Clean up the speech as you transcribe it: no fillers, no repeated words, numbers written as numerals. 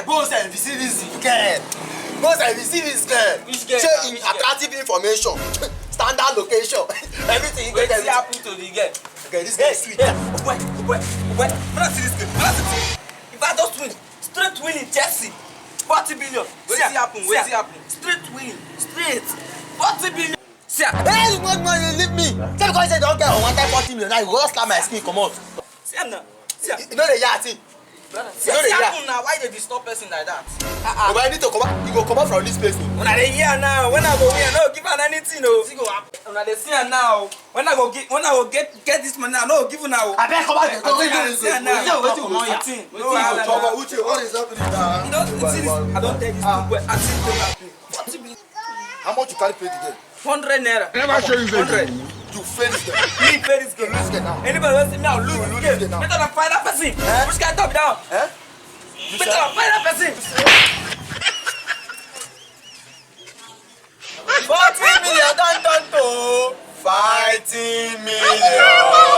Boss, I see this girl. Boss, I see this girl. Which girl? Share attractive information. Standard location. Everything. Wait, see happen to the girl. Okay, this girl is sweet. Wait. When I see this girl, if I just win, straight winning Chelsea, 40 billion. Wait, see happen. Straight winning, straight 40 billion. See, hey, man, you leave me. Tell me, say don't get on one time 40 million. Now you go slam my skin, come on. see now. You know the yachty. See happen now. Why they disturb person like that? But I need to come out. You go come out from this place. When I hear now, when I go here, no give her anything, no. See go happen. When I see her now, when I go get this money, I no give her now. I beg come out. I see her now. What is happening now? You don't see this. I don't tell this people. I see it happen. 40 billion. How much you carry pay the girl? 100 naira. Never show you 100. You fail this girl. Me pay this game. Lose girl now. Anybody wants to see me, I'll lose You this lose game. now. Better than find that person. Which can top down? Eh? Better than find that person. 40 million done to fighting million.